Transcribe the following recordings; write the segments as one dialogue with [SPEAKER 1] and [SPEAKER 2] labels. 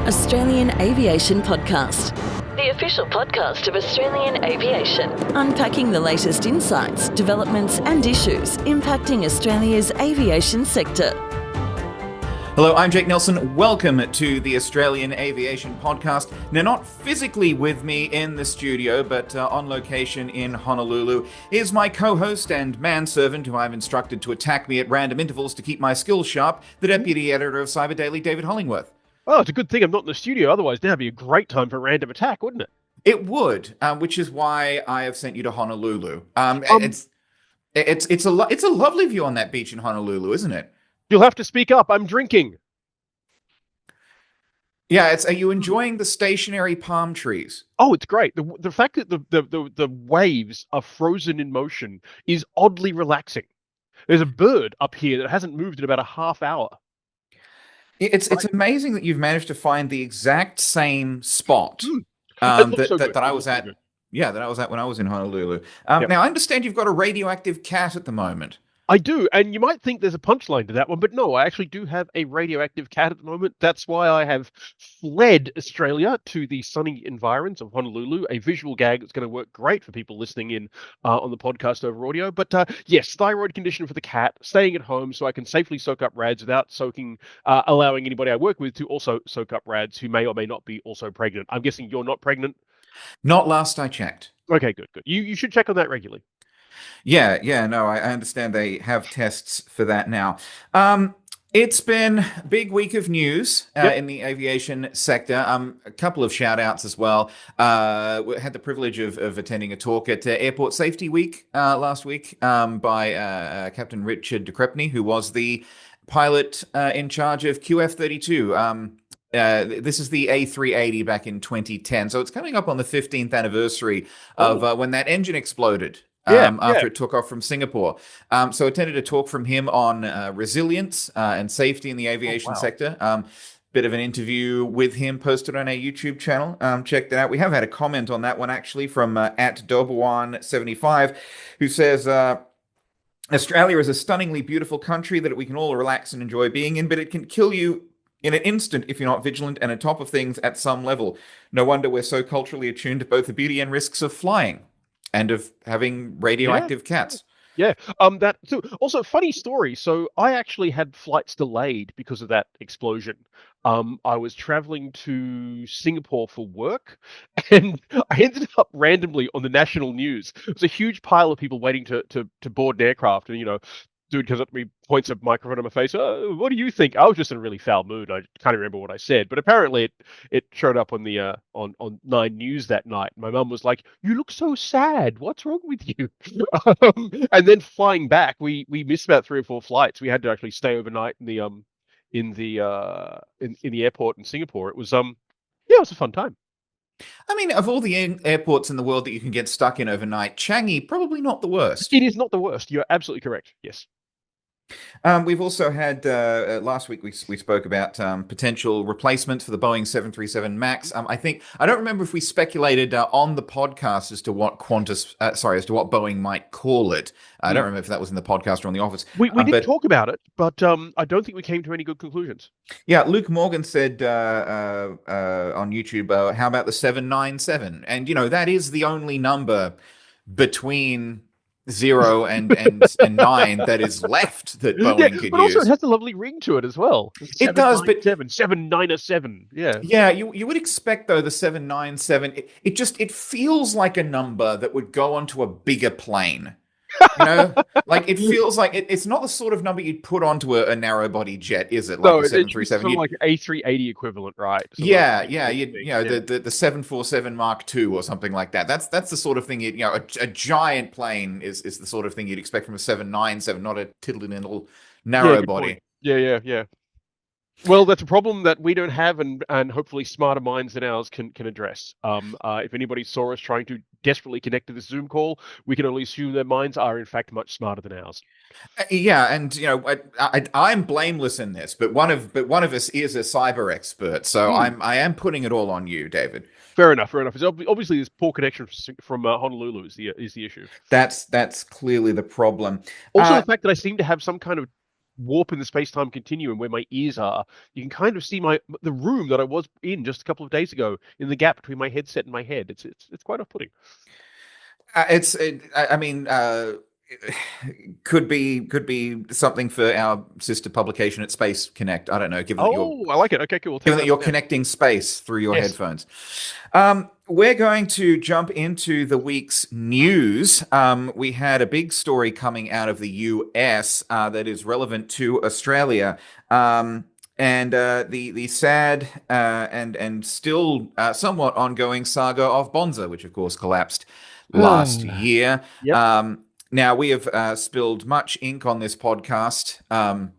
[SPEAKER 1] Australian Aviation Podcast, the official podcast of Australian Aviation, unpacking the latest insights, developments and issues impacting Australia's aviation sector.
[SPEAKER 2] Hello, I'm Jake Nelson. Welcome to the Australian Aviation Podcast. Now, not physically with me in the studio, but on location in Honolulu, is my co-host and manservant who I've instructed to attack me at random intervals to keep my skills sharp, the Deputy Editor of Cyber Daily, David Hollingworth.
[SPEAKER 3] Oh, it's a good thing I'm not in the studio. Otherwise, that'd be a great time for random attack, wouldn't it?
[SPEAKER 2] It would, which is why I have sent you to Honolulu. It's a lovely view on that beach in Honolulu, isn't it?
[SPEAKER 3] You'll have to speak up. I'm drinking.
[SPEAKER 2] Yeah, are you enjoying the stationary palm trees?
[SPEAKER 3] Oh, it's great. The fact that the waves are frozen in motion is oddly relaxing. There's a bird up here that hasn't moved in about a half hour.
[SPEAKER 2] It's amazing that you've managed to find the exact same spot that I was at. Yeah, that I was at when I was in Honolulu.
[SPEAKER 3] Yep.
[SPEAKER 2] Now, I understand you've got a radioactive cat at the moment.
[SPEAKER 3] I do, and you might think there's a punchline to that one, but no, I actually do have a radioactive cat at the moment. That's why I have fled Australia to the sunny environs of Honolulu, a visual gag that's going to work great for people listening in on the podcast over audio. But yes, thyroid condition for the cat, staying at home so I can safely soak up rads without allowing anybody I work with to also soak up rads who may or may not be also pregnant. I'm guessing you're not pregnant?
[SPEAKER 2] Not last I checked.
[SPEAKER 3] Okay, good. You should check on that regularly.
[SPEAKER 2] No, I understand they have tests for that now. It's been a big week of news in the aviation sector. A couple of shout outs as well. We had the privilege of attending a talk at Airport Safety Week last week by Captain Richard de Crepney, who was the pilot in charge of QF-32. This is the A380 back in 2010. So it's coming up on the 15th anniversary of when that engine exploded. After it took off from Singapore. So attended a talk from him on resilience and safety in the aviation sector. Bit of an interview with him posted on our YouTube channel. Check that out. We have had a comment on that one actually from at Dobawan75, who says, Australia is a stunningly beautiful country that we can all relax and enjoy being in, but it can kill you in an instant if you're not vigilant and on top of things at some level. No wonder we're so culturally attuned to both the beauty and risks of flying. And of having radioactive cats.
[SPEAKER 3] Yeah. Also, funny story. So I actually had flights delayed because of that explosion. I was traveling to Singapore for work, and I ended up randomly on the national news. It was a huge pile of people waiting to board an aircraft, and dude comes up to me, points a microphone on my face. Oh, what do you think? I was just in a really foul mood. I can't remember what I said, but apparently it showed up on the on 9 News that night. My mum was like, "You look so sad. What's wrong with you?" And then flying back, we missed about 3 or 4 flights. We had to actually stay overnight in the airport in Singapore. It was it was a fun time.
[SPEAKER 2] I mean, of all the airports in the world that you can get stuck in overnight, Changi probably not the worst.
[SPEAKER 3] It is not the worst. You're absolutely correct. Yes.
[SPEAKER 2] We've also had last week we spoke about potential replacement for the Boeing 737 MAX. I don't remember if we speculated on the podcast as to what Boeing might call it. I don't remember if that was in the podcast or on the office.
[SPEAKER 3] We did talk about it, but I don't think we came to any good conclusions.
[SPEAKER 2] Yeah, Luke Morgan said on YouTube, how about the 797? And that is the only number between 0 and 9 that is left that Boeing could use.
[SPEAKER 3] But also it has a lovely ring to it as well.
[SPEAKER 2] It does, but
[SPEAKER 3] 797. Yeah.
[SPEAKER 2] Yeah, you would expect though the 797. It feels like a number that would go onto a bigger plane. Like it feels like it's not the sort of number you'd put onto a narrow body jet, is it? Like
[SPEAKER 3] no,
[SPEAKER 2] the 737,
[SPEAKER 3] it's like A380 equivalent, right?
[SPEAKER 2] The 747 Mark II or something like that. That's the sort of thing a giant plane is the sort of thing you'd expect from a 797, not a tiddly-little narrow body.
[SPEAKER 3] Point. Yeah. Well, that's a problem that we don't have, and hopefully smarter minds than ours can address. If anybody saw us trying to desperately connect to this Zoom call, we can only assume their minds are in fact much smarter than ours.
[SPEAKER 2] I'm blameless in this, but one of us is a cyber expert, so I am putting it all on you, David.
[SPEAKER 3] Fair enough. It's obviously, this poor connection from Honolulu is the issue.
[SPEAKER 2] That's clearly the problem.
[SPEAKER 3] Also, the fact that I seem to have some kind of warp in the space-time continuum where my ears are, you can kind of see the room that I was in just a couple of days ago in the gap between my headset and my head. It's quite off-putting.
[SPEAKER 2] I mean, could be something for our sister publication at Space Connect. I don't know. Given that
[SPEAKER 3] I like it. Okay, cool. We'll take
[SPEAKER 2] given that
[SPEAKER 3] that
[SPEAKER 2] you're
[SPEAKER 3] one down.
[SPEAKER 2] connecting space through your
[SPEAKER 3] Yes.
[SPEAKER 2] headphones. We're going to jump into the week's news. We had a big story coming out of the US that is relevant to Australia. And the sad and still somewhat ongoing saga of Bonza, which of course collapsed last year.
[SPEAKER 3] Yep.
[SPEAKER 2] Now, we have spilled much ink on this podcast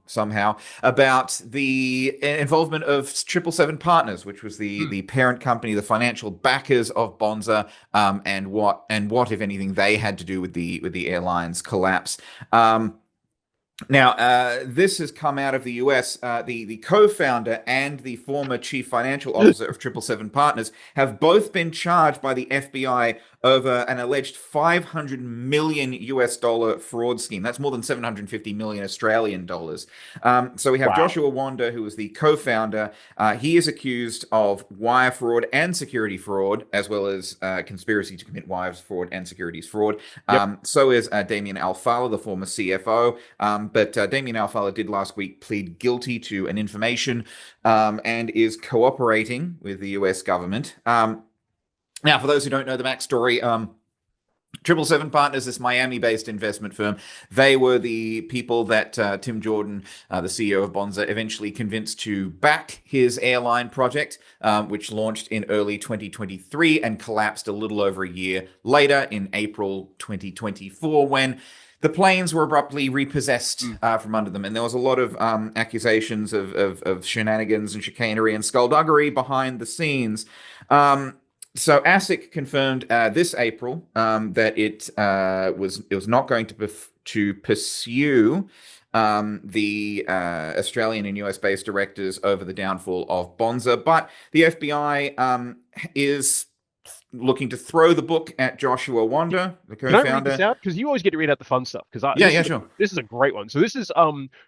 [SPEAKER 2] somehow about the involvement of 777 Partners, which was the parent company, the financial backers of Bonza, and what, if anything, they had to do with the airline's collapse. Now, this has come out of the US. The co-founder and the former chief financial officer of 777 Partners have both been charged by the FBI over an alleged $500 million US fraud scheme. That's more than 750 million Australian dollars. So we have Joshua Wanda, who is the co-founder. He is accused of wire fraud and security fraud, as well as conspiracy to commit wire fraud and securities fraud. So is Damien Alfala, the former CFO. But Damien Alfala did last week plead guilty to an information and is cooperating with the US government. Now, for those who don't know the backstory, 777 Partners, this Miami-based investment firm, they were the people that Tim Jordan, the CEO of Bonza, eventually convinced to back his airline project, which launched in early 2023 and collapsed a little over a year later in April 2024 when the planes were abruptly repossessed from under them. And there was a lot of accusations of shenanigans and chicanery and skullduggery behind the scenes. So ASIC confirmed this April that it was not going to pursue the Australian and US-based directors over the downfall of Bonza, but the FBI is looking to throw the book at Joshua Wanda, the co-founder.
[SPEAKER 3] Can I read this out? Because you always get to read out the fun stuff.
[SPEAKER 2] Sure.
[SPEAKER 3] This is a great one. So this is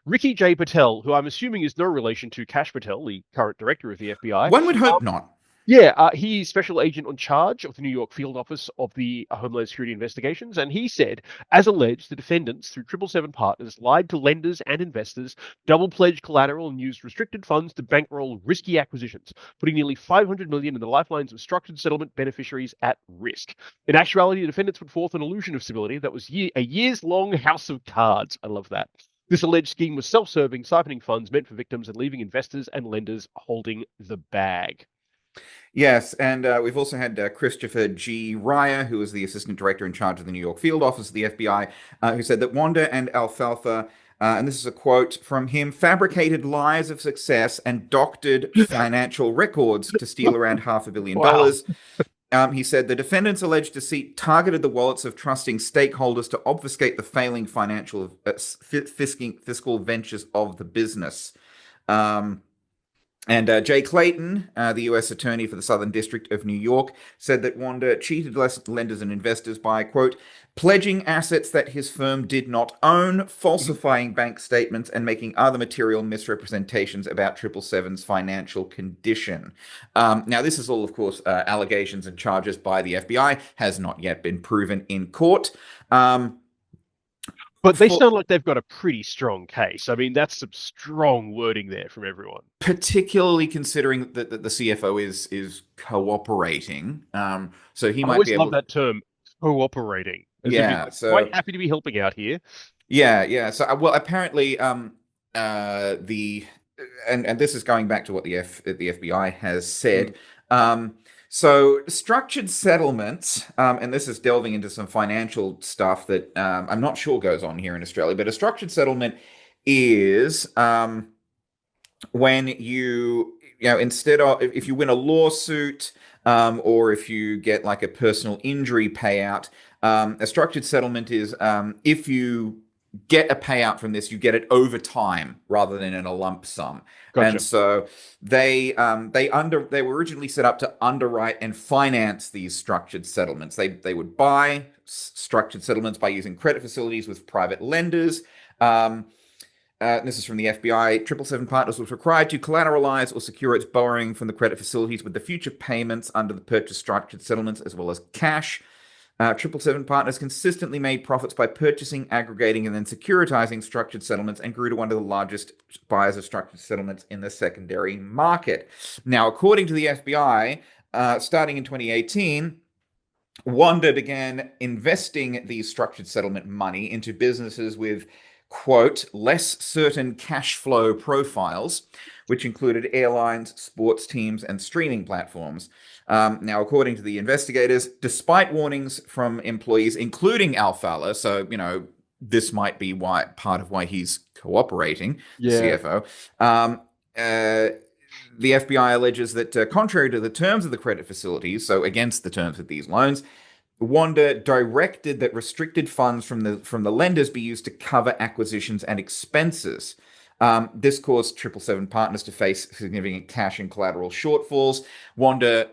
[SPEAKER 3] Ricky J. Patel, who I'm assuming is no relation to Kash Patel, the current director of the FBI.
[SPEAKER 2] One would hope not.
[SPEAKER 3] Yeah, he's special agent on charge of the New York field office of the Homeland Security Investigations, and he said, as alleged, the defendants, through 777 Partners, lied to lenders and investors, double-pledged collateral, and used restricted funds to bankroll risky acquisitions, putting nearly $500 million in the lifelines of structured settlement beneficiaries at risk. In actuality, the defendants put forth an illusion of stability that was a years-long house of cards. I love that. This alleged scheme was self-serving, siphoning funds meant for victims and leaving investors and lenders holding the bag.
[SPEAKER 2] Yes, and we've also had Christopher G. Ryer, who is the assistant director in charge of the New York field office of the FBI, who said that Wanda and Alfalfa, and this is a quote from him, fabricated lies of success and doctored financial records to steal around $500 million. He said the defendants' alleged deceit targeted the wallets of trusting stakeholders to obfuscate the failing financial fiscal ventures of the business. And Jay Clayton, the U.S. attorney for the Southern District of New York, said that Wanda cheated lenders and investors by, quote, pledging assets that his firm did not own, falsifying bank statements, and making other material misrepresentations about 777's financial condition. Now, this is all, of course, allegations and charges by the FBI, has not yet been proven in court.
[SPEAKER 3] But they sound like they've got a pretty strong case. I mean, that's some strong wording there from everyone.
[SPEAKER 2] Particularly considering that the CFO is cooperating. So he might
[SPEAKER 3] always
[SPEAKER 2] be able
[SPEAKER 3] love that term, cooperating.
[SPEAKER 2] So
[SPEAKER 3] quite happy to be helping out here.
[SPEAKER 2] Yeah. So, well, apparently, and this is going back to what the FBI has said. So structured settlements, and this is delving into some financial stuff that I'm not sure goes on here in Australia, but a structured settlement is when instead of, if you win a lawsuit or if you get like a personal injury payout, a structured settlement is if you get a payout from this, you get it over time rather than in a lump sum. Gotcha. And so they were originally set up to underwrite and finance these structured settlements. They would buy structured settlements by using credit facilities with private lenders. this is from the FBI, 777 Partners was required to collateralize or secure its borrowing from the credit facilities with the future payments under the purchase structured settlements as well as cash. 777 Partners consistently made profits by purchasing, aggregating, and then securitizing structured settlements and grew to one of the largest buyers of structured settlements in the secondary market. Now, according to the FBI, starting in 2018, Wanda began investing these structured settlement money into businesses with, quote, less certain cash flow profiles, which included airlines, sports teams, and streaming platforms. Now, according to the investigators, despite warnings from employees, including Alfala, so, this might be part of why he's cooperating, the CFO, the FBI alleges that contrary to the terms of the credit facilities, so against the terms of these loans, Wanda directed that restricted funds from the lenders be used to cover acquisitions and expenses. This caused 777 Partners to face significant cash and collateral shortfalls. Wanda,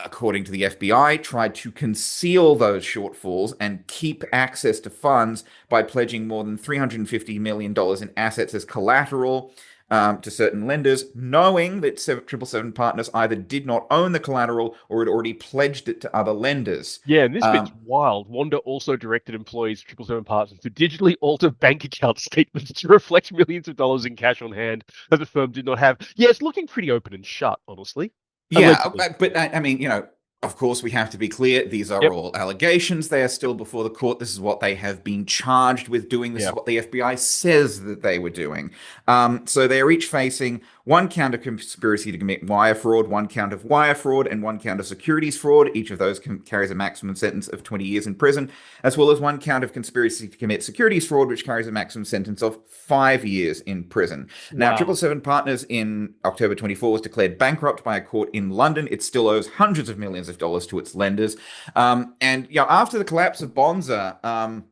[SPEAKER 2] according to the FBI, tried to conceal those shortfalls and keep access to funds by pledging more than $350 million in assets as collateral to certain lenders, knowing that 777 Partners either did not own the collateral or had already pledged it to other lenders.
[SPEAKER 3] Yeah, and this bit's wild. Wanda also directed employees of 777 Partners to digitally alter bank account statements to reflect millions of dollars in cash on hand that the firm did not have. Yeah, it's looking pretty open and shut, honestly.
[SPEAKER 2] Yeah, but I mean, of course, we have to be clear. These are all allegations. They are still before the court. This is what they have been charged with doing. This is what the FBI says that they were doing. So they are each facing one count of conspiracy to commit wire fraud, one count of wire fraud, and one count of securities fraud. Each of those carries a maximum sentence of 20 years in prison, as well as one count of conspiracy to commit securities fraud, which carries a maximum sentence of 5 years in prison. Now, 777 Partners in October 24 was declared bankrupt by a court in London. It still owes hundreds of millions of dollars to its lenders. After the collapse of Bonza,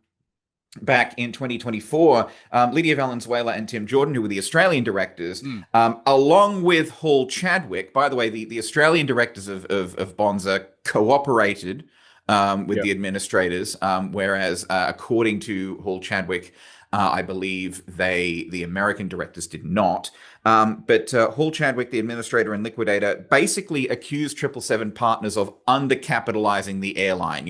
[SPEAKER 2] back in 2024, Lydia Valenzuela and Tim Jordan, who were the Australian directors, along with Hall Chadwick, by the way, the Australian directors of Bonza cooperated with the administrators, whereas according to Hall Chadwick, I believe the American directors did not. But Hall Chadwick, the administrator and liquidator, basically accused 777 Partners of undercapitalizing the airline.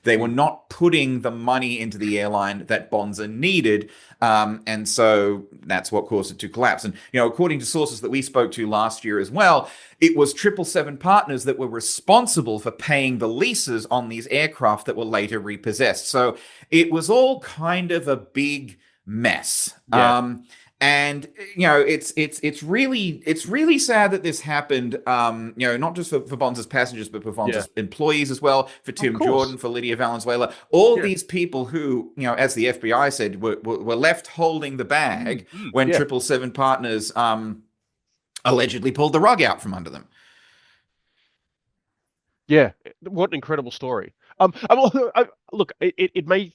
[SPEAKER 2] They were not putting the money into the airline that Bonza needed. And so that's what caused it to collapse. And, according to sources that we spoke to last year as well, it was 777 Partners that were responsible for paying the leases on these aircraft that were later repossessed. So it was all kind of a big mess.
[SPEAKER 3] Yeah.
[SPEAKER 2] And it's really sad that this happened. Not just for Bonza's passengers, but for Bonza's employees as well. For Tim Jordan, for Lydia Valenzuela, all these people who, as the FBI said, were left holding the bag when 777 Partners allegedly pulled the rug out from under them.
[SPEAKER 3] Yeah, what an incredible story. Look, it may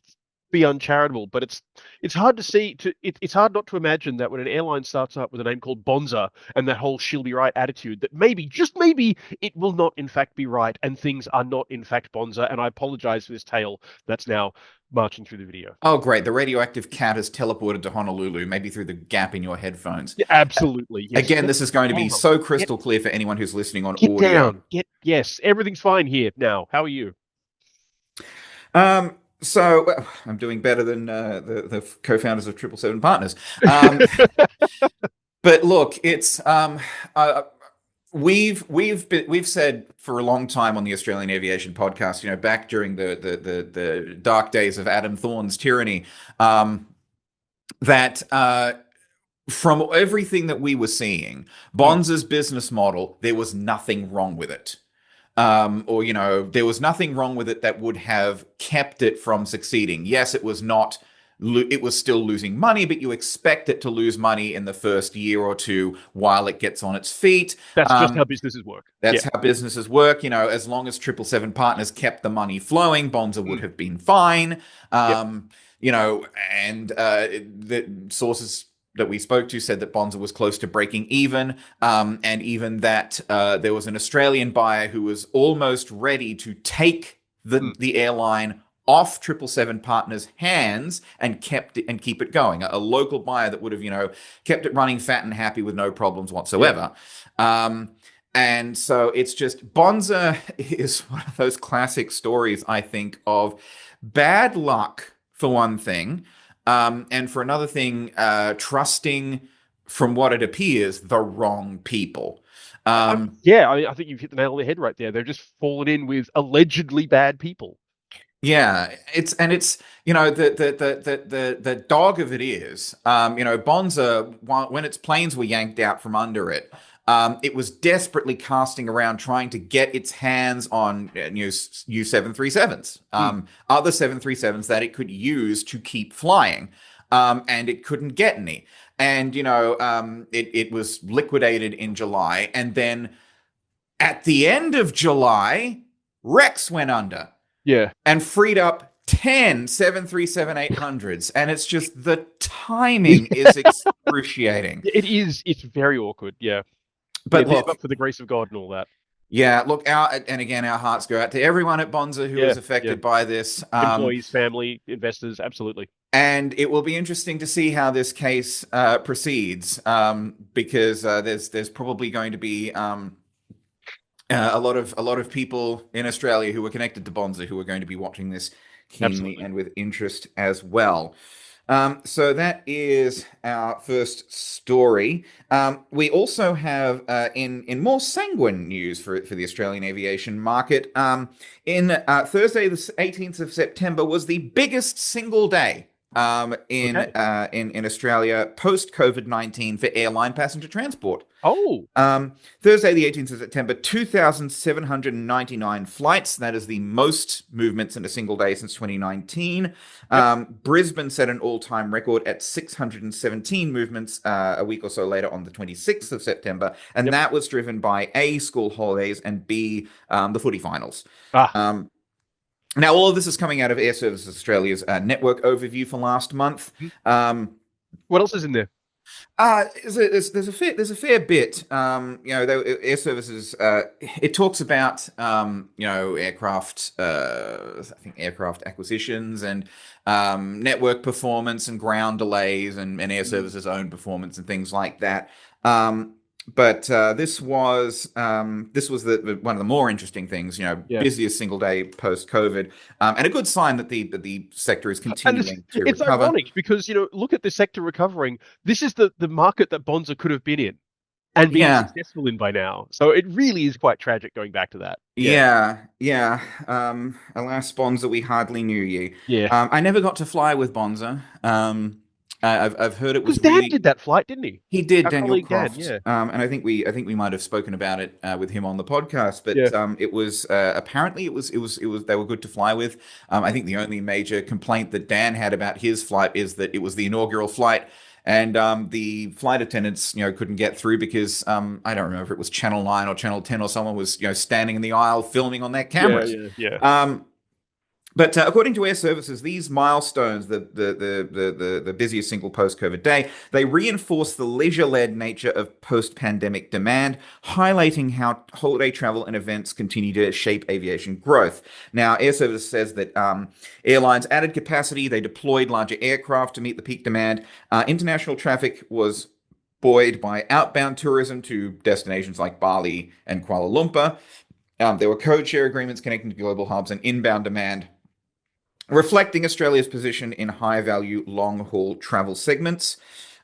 [SPEAKER 3] be uncharitable, but it's hard to see. It's hard not to imagine that when an airline starts up with a name called Bonza and that whole "she'll be right" attitude, that maybe, just maybe, it will not in fact be right, and things are not in fact Bonza. And I apologize for this tale that's now marching through the video.
[SPEAKER 2] Oh, great! The radioactive cat has teleported to Honolulu, maybe through the gap in your headphones.
[SPEAKER 3] Yeah, absolutely. Yes.
[SPEAKER 2] Again, this is going to be so crystal clear for anyone who's listening on
[SPEAKER 3] Get
[SPEAKER 2] audio.
[SPEAKER 3] Down. Yes, everything's fine here now. How are you?
[SPEAKER 2] So I'm doing better than the co-founders of 777 Partners. But look, it's we've said for a long time on the Australian Aviation Podcast, back during the dark days of Adam Thorne's tyranny, that from everything that we were seeing, Bonza's business model, there was nothing wrong with it. There was nothing wrong with it that would have kept it from succeeding. Yes, it was still losing money, but you expect it to lose money in the first year or two while it gets on its feet.
[SPEAKER 3] That's just how businesses work.
[SPEAKER 2] How businesses work. As long as 777 Partners kept the money flowing, Bonza would have been fine. And the sources that we spoke to said that Bonza was close to breaking even, and even that there was an Australian buyer who was almost ready to take the airline off 777 partners' hands and keep it going. A local buyer that would have, kept it running fat and happy with no problems whatsoever. Yeah. And so it's just, Bonza is one of those classic stories, I think, of bad luck for one thing, and for another thing, trusting, from what it appears, the wrong people.
[SPEAKER 3] I think you've hit the nail on the head right there. They've just fallen in with allegedly bad people.
[SPEAKER 2] Yeah, it's the dog of it is, Bonza, when its planes were yanked out from under it, it was desperately casting around trying to get its hands on new 737s, other 737s that it could use to keep flying, and it couldn't get any, and it was liquidated in July, and then at the end of July, Rex went under.
[SPEAKER 3] Yeah.
[SPEAKER 2] And freed up 10 737-800s. And it's just, the timing is excruciating.
[SPEAKER 3] It is. It's very awkward. Yeah.
[SPEAKER 2] But look,
[SPEAKER 3] but for the grace of God and all that.
[SPEAKER 2] Yeah, look, our hearts go out to everyone at Bonza who is affected by this.
[SPEAKER 3] Employees, family, investors, absolutely.
[SPEAKER 2] And it will be interesting to see how this case proceeds, because there's probably going to be a lot of people in Australia who are connected to Bonza who are going to be watching this keenly and with interest as well. So that is our first story. We also have, in more sanguine news for the Australian aviation market, in Thursday, the 18th of September, was the biggest single day in Australia post COVID-19 for airline passenger transport. Thursday, the 18th of September, 2,799 flights. That is the most movements in a single day since 2019. Brisbane set an all-time record at 617 movements a week or so later on the 26th of September. And that was driven by A, school holidays, and B, the footy finals. Now, all of this is coming out of Air Services Australia's network overview for last month.
[SPEAKER 3] What else is in there?
[SPEAKER 2] There's a fair bit. Air Services, it talks about aircraft, I think aircraft acquisitions and network performance and ground delays and Air Services' own performance and things like that. But this was one of the more interesting things, busiest single day post-COVID, and a good sign that the sector is continuing to recover.
[SPEAKER 3] It's ironic because, look at the sector recovering. This is the market that Bonza could have been in and been successful in by now. So it really is quite tragic going back to that.
[SPEAKER 2] Yeah. Alas, Bonza, we hardly knew you.
[SPEAKER 3] Yeah.
[SPEAKER 2] I never got to fly with Bonza. I've heard it was
[SPEAKER 3] because Dan did that flight, didn't he?
[SPEAKER 2] He did, Daniel Croft. Dan, and I think we might have spoken about it with him on the podcast. But it was apparently it was they were good to fly with. I think the only major complaint that Dan had about his flight is that it was the inaugural flight, and the flight attendants couldn't get through because I don't remember if it was Channel 9 or Channel 10 or someone was standing in the aisle filming on their cameras. But according to Air Services, these milestones, the busiest single post-COVID day, they reinforce the leisure-led nature of post-pandemic demand, highlighting how holiday travel and events continue to shape aviation growth. Now, Air Services says that airlines added capacity, they deployed larger aircraft to meet the peak demand. International traffic was buoyed by outbound tourism to destinations like Bali and Kuala Lumpur. There were code-share agreements connecting to global hubs and inbound demand, reflecting Australia's position in high-value, long-haul travel segments.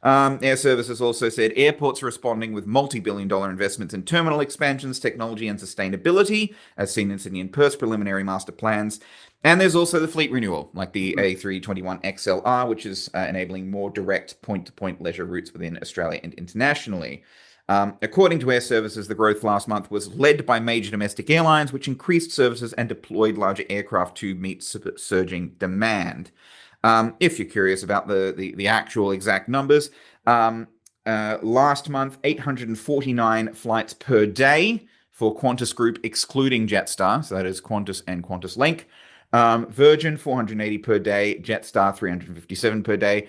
[SPEAKER 2] Air Services also said airports are responding with multi-billion-dollar investments in terminal expansions, technology, and sustainability, as seen in Sydney and Perth's preliminary master plans. And there's also the fleet renewal, like the A321XLR, which is enabling more direct point-to-point leisure routes within Australia and internationally. According to Air Services, the growth last month was led by major domestic airlines, which increased services and deployed larger aircraft to meet surging demand. If you're curious about the actual exact numbers, last month, 849 flights per day for Qantas Group, excluding Jetstar, so that is Qantas and Qantas Link. Virgin, 480 per day. Jetstar, 357 per day.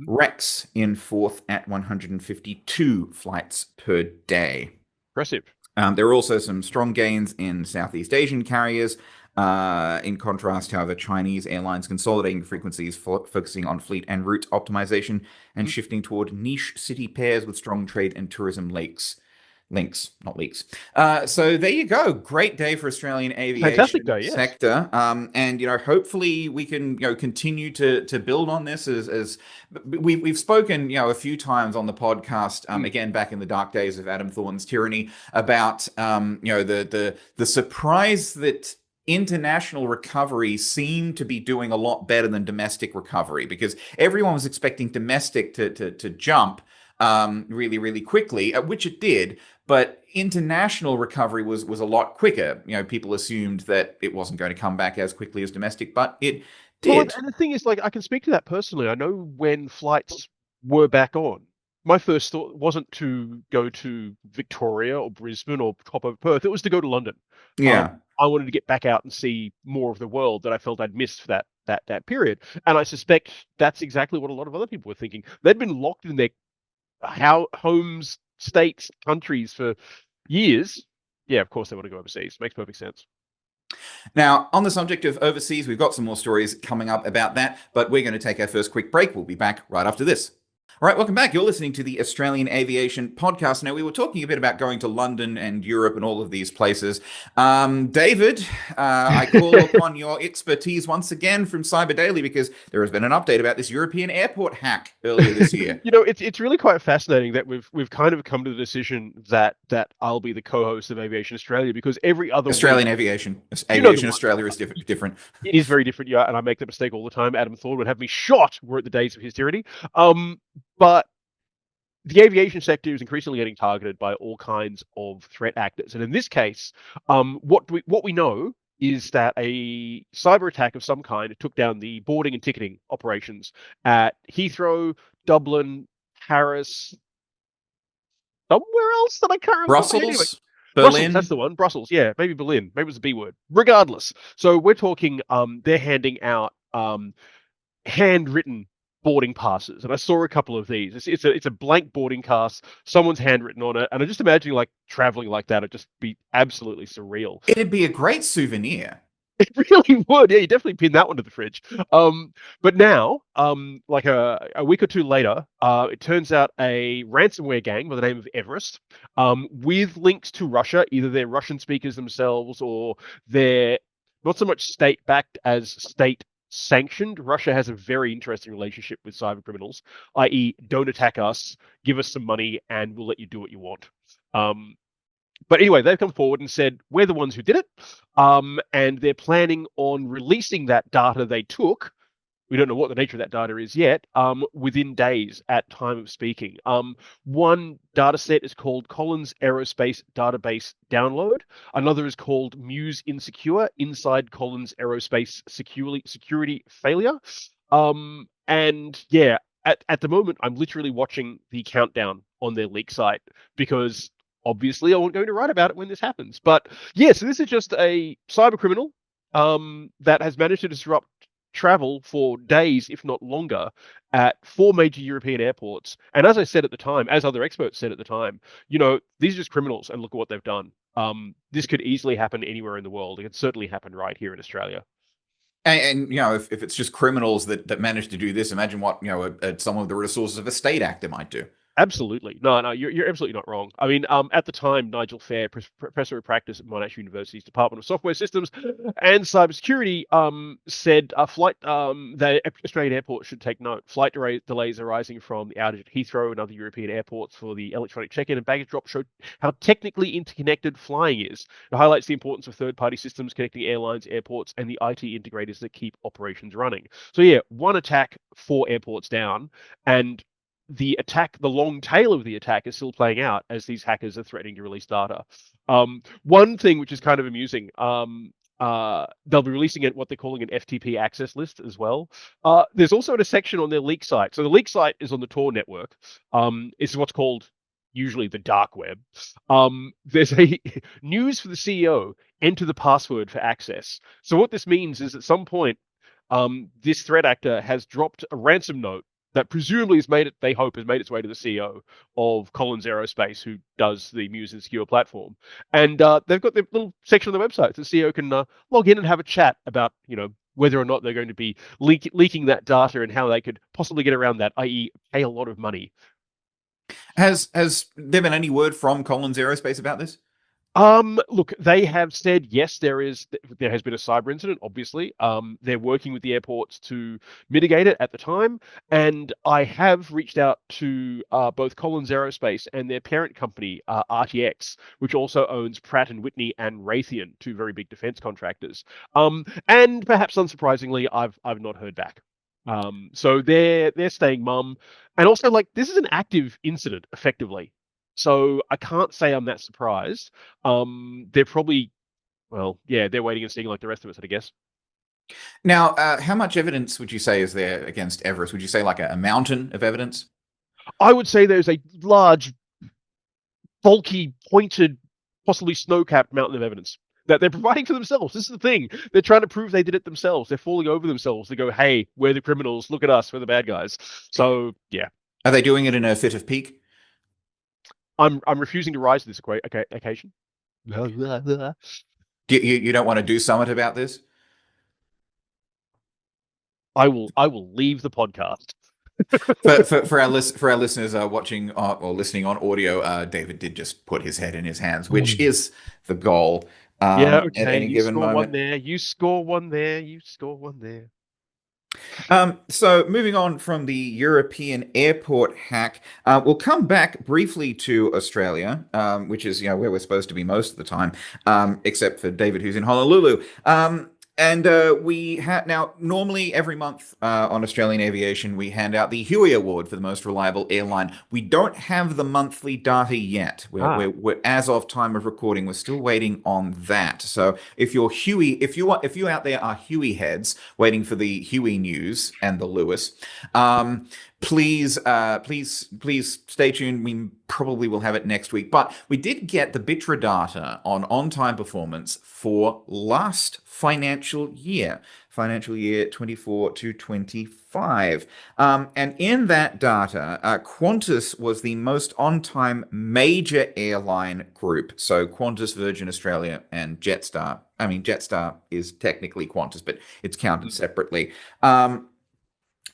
[SPEAKER 2] Rex in fourth at 152 flights per day.
[SPEAKER 3] Impressive.
[SPEAKER 2] There are also some strong gains in Southeast Asian carriers. In contrast, however, Chinese airlines consolidating frequencies, focusing on fleet and route optimization and shifting toward niche city pairs with strong trade and tourism links, not leaks. So there you go. Great day for Australian
[SPEAKER 3] Fantastic
[SPEAKER 2] aviation
[SPEAKER 3] day, yes.
[SPEAKER 2] sector. And hopefully we can continue to build on this as we've spoken a few times on the podcast again back in the dark days of Adam Thorne's tyranny about the surprise that international recovery seemed to be doing a lot better than domestic recovery, because everyone was expecting domestic to jump really, really quickly, which it did. But international recovery was a lot quicker. People assumed that it wasn't going to come back as quickly as domestic, but it did.
[SPEAKER 3] Well, and the thing is, I can speak to that personally. I know when flights were back on, my first thought wasn't to go to Victoria or Brisbane or top of Perth. It was to go to London.
[SPEAKER 2] Yeah.
[SPEAKER 3] I wanted to get back out and see more of the world that I felt I'd missed for that period. And I suspect that's exactly what a lot of other people were thinking. They'd been locked in their homes, states, countries for years. Yeah, of course they want to go overseas. Makes perfect sense.
[SPEAKER 2] Now, on the subject of overseas, we've got some more stories coming up about that, but we're going to take our first quick break. We'll be back right after this. All right, welcome back. You're listening to the Australian Aviation Podcast. Now, we were talking a bit about going to London and Europe and all of these places. David, I call upon your expertise once again from Cyber Daily, because there has been an update about this European airport hack earlier this year.
[SPEAKER 3] It's really quite fascinating that we've kind of come to the decision that I'll be the co-host of Aviation Australia, because every other
[SPEAKER 2] Australian Aviation Australia is different.
[SPEAKER 3] It is very different, yeah, and I make that mistake all the time. Adam Thorne would have me shot were it the days of his tyranny. But the aviation sector is increasingly getting targeted by all kinds of threat actors. And in this case, what we know is that a cyber attack of some kind took down the boarding and ticketing operations at Heathrow, Dublin, Paris, somewhere else that I can't remember.
[SPEAKER 2] Brussels?
[SPEAKER 3] Anyway,
[SPEAKER 2] Berlin?
[SPEAKER 3] Brussels, that's the one. Brussels, yeah, maybe Berlin. Maybe it was the B word. Regardless. So we're talking, they're handing out handwritten boarding passes, and I saw a couple of these. It's a blank boarding pass, someone's handwritten on it, and I just imagine traveling like that would just be absolutely surreal.
[SPEAKER 2] It'd be a great souvenir.
[SPEAKER 3] It really would. Yeah, you definitely pin that one to the fridge. But now, like a week or two later, it turns out a ransomware gang by the name of Everest, with links to Russia, either they're Russian speakers themselves or they're not so much state-backed as state-sanctioned. Russia has a very interesting relationship with cyber criminals, i.e., don't attack us, give us some money, and we'll let you do what you want. But anyway, they've come forward and said, we're the ones who did it, and they're planning on releasing that data they took. We don't know what the nature of that data is yet, within days at time of speaking. One data set is called Collins Aerospace Database Download. Another is called Muse Insecure, Inside Collins Aerospace Security Failure. And yeah, at the moment, I'm literally watching the countdown on their leak site, because obviously I wasn't going to write about it when this happens. But yeah, so this is just a cyber criminal that has managed to disrupt travel for days, if not longer, at 4 major European airports. And as I said at the time, as other experts said at the time, these are just criminals, and look at what they've done. This could easily happen anywhere in the world. It could certainly happen right here in Australia.
[SPEAKER 2] And if it's just criminals that manage to do this, imagine what some of the resources of a state actor might do.
[SPEAKER 3] Absolutely. No, you're absolutely not wrong. I mean, at the time, Nigel Fair, professor of practice at Monash University's Department of Software Systems and Cybersecurity, said that Australian airports should take note. Flight delays arising from the outage at Heathrow and other European airports for the electronic check-in and baggage drop showed how technically interconnected flying is. It highlights the importance of third-party systems connecting airlines, airports, and the IT integrators that keep operations running. So yeah, one attack, 4 airports down, and the long tail of the attack is still playing out as these hackers are threatening to release data. One thing which is kind of amusing, they'll be releasing what they're calling an FTP access list as well. There's also a section on their leak site. So the leak site is on the Tor network. It's what's called usually the dark web. There's a news for the CEO, enter the password for access. So what this means is at some point, this threat actor has dropped a ransom note that presumably has made its way to the CEO of Collins Aerospace, who does the Muse and Secure platform. And they've got their little section on their website. The CEO can log in and have a chat about, whether or not they're going to be leaking that data and how they could possibly get around that, i.e., pay a lot of money.
[SPEAKER 2] Has there been any word from Collins Aerospace about this?
[SPEAKER 3] Look, they have said yes, there has been a cyber incident, obviously. They're working with the airports to mitigate it at the time, and I have reached out to both Collins Aerospace and their parent company, RTX, which also owns Pratt and Whitney and Raytheon, two very big defense contractors. And perhaps unsurprisingly, I've not heard back. So they're staying mum, and also this is an active incident, effectively. So I can't say I'm that surprised. They're probably, they're waiting and seeing like the rest of us, I guess.
[SPEAKER 2] Now, how much evidence would you say is there against Everest? Would you say like a mountain of evidence?
[SPEAKER 3] I would say there's a large, bulky, pointed, possibly snow-capped mountain of evidence that they're providing for themselves. This is the thing. They're trying to prove they did it themselves. They're falling over themselves. They go, hey, we're the criminals. Look at us. We're the bad guys. So, yeah.
[SPEAKER 2] Are they doing it in a fit of pique?
[SPEAKER 3] I'm refusing to rise to this occasion.
[SPEAKER 2] You don't want to do something about this?
[SPEAKER 3] I will leave the podcast.
[SPEAKER 2] for our listeners watching or listening on audio, David did just put his head in his hands, which is the goal.
[SPEAKER 3] Okay.
[SPEAKER 2] At any given moment.
[SPEAKER 3] One there. You score one there. You score one there.
[SPEAKER 2] So moving on from the European airport hack, we'll come back briefly to Australia, which is where we're supposed to be most of the time, except for David, who's in Honolulu. And we now normally every month on Australian Aviation, we hand out the Huey Award for the most reliable airline. We don't have the monthly data yet. We're as of time of recording, we're still waiting on that. So if you're Huey, if you out there are Huey heads waiting for the Huey news and the Lewis, please stay tuned. We probably will have it next week. But we did get the Bitra data on-time performance for last financial year 24 to 25. And in that data, Qantas was the most on-time major airline group. So Qantas, Virgin Australia, and Jetstar. I mean, Jetstar is technically Qantas, but it's counted separately.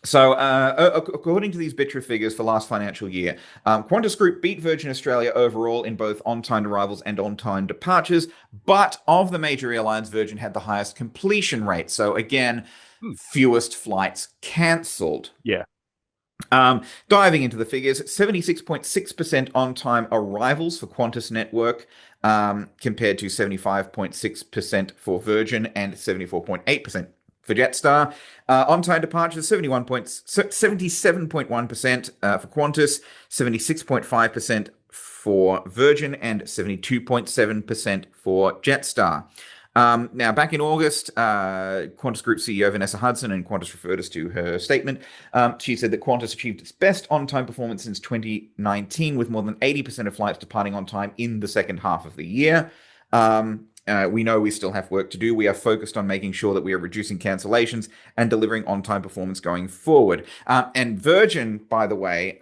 [SPEAKER 2] So, according to these Bitra figures for last financial year, Qantas Group beat Virgin Australia overall in both on-time arrivals and on-time departures. But of the major airlines, Virgin had the highest completion rate. So, again, fewest flights cancelled.
[SPEAKER 3] Yeah.
[SPEAKER 2] Diving into the figures, 76.6% on-time arrivals for Qantas network, compared to 75.6% for Virgin and 74.8% for Jetstar. On-time departures, 77.1% for Qantas, 76.5% for Virgin, and 72.7% for Jetstar. Now, back in August, Qantas Group CEO Vanessa Hudson, and Qantas referred us to her statement, she said that Qantas achieved its best on-time performance since 2019, with more than 80% of flights departing on time in the second half of the year. We know we still have work to do. We are focused on making sure that we are reducing cancellations and delivering on-time performance going forward. And Virgin, by the way,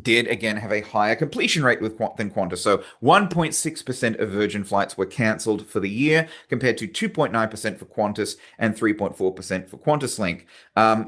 [SPEAKER 2] did again have a higher completion rate than Qantas. So 1.6% of Virgin flights were cancelled for the year, compared to 2.9% for Qantas and 3.4% for QantasLink.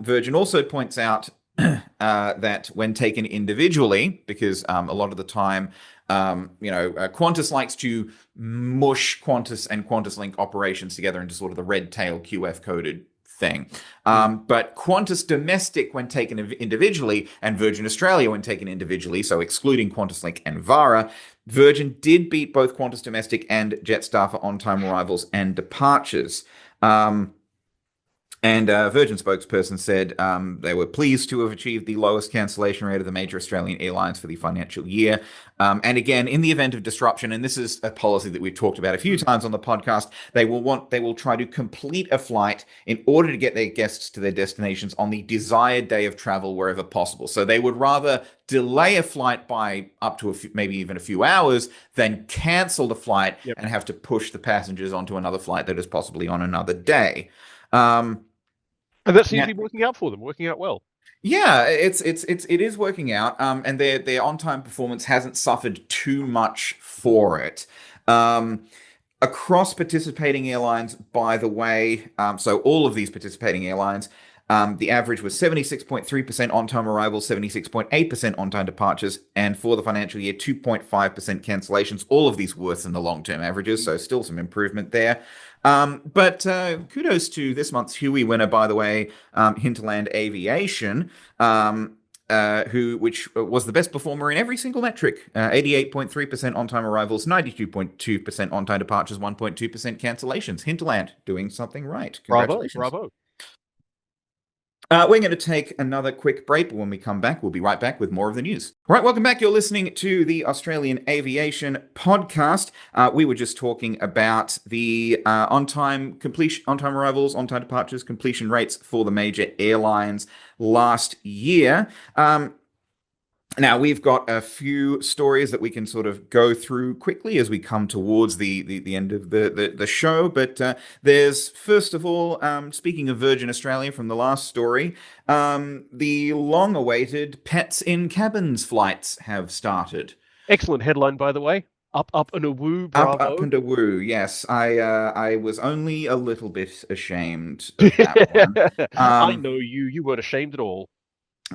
[SPEAKER 2] Virgin also points out that when taken individually, because a lot of the time, Qantas likes to mush Qantas and QantasLink operations together into sort of the red tail QF coded thing. But Qantas domestic, when taken individually, and Virgin Australia, when taken individually, so excluding QantasLink and Vara, Virgin did beat both Qantas domestic and Jetstar for on-time arrivals and departures. And Virgin spokesperson said they were pleased to have achieved the lowest cancellation rate of the major Australian airlines for the financial year. And again, in the event of disruption, and this is a policy that we've talked about a few times on the podcast, they will try to complete a flight in order to get their guests to their destinations on the desired day of travel wherever possible. So they would rather delay a flight by up to maybe even a few hours than cancel the flight and have to push the passengers onto another flight that is possibly on another day.
[SPEAKER 3] And that seems to be working out for them, working out well.
[SPEAKER 2] Yeah, it is working out, and their on-time performance hasn't suffered too much for it. Um, Across participating airlines, by the way, so all of these participating airlines, the average was 76.3% on-time arrivals, 76.8% on-time departures, and for the financial year, 2.5% cancellations. All of these worse than the long-term averages, so still some improvement there. But kudos to this month's Huey winner, by the way, Hinterland Aviation. Which was the best performer in every single metric. 88.3% on-time arrivals, 92.2% on-time departures, 1.2% cancellations. Hinterland doing something right. Congratulations.
[SPEAKER 3] Bravo.
[SPEAKER 2] We're going to take another quick break, but when we come back, we'll be right back with more of the news. All right, welcome back. You're listening to the Australian Aviation Podcast. We were just talking about the on-time arrivals, on-time departures, completion rates for the major airlines last year. Now, we've got a few stories that we can sort of go through quickly as we come towards the end of the show. But there's, first of all, speaking of Virgin Australia from the last story, the long-awaited pets in cabins flights have started.
[SPEAKER 3] Excellent headline, by the way. Up and a woo, bravo.
[SPEAKER 2] Up and a woo, yes. I was only a little bit ashamed of that one.
[SPEAKER 3] I know you weren't ashamed at all.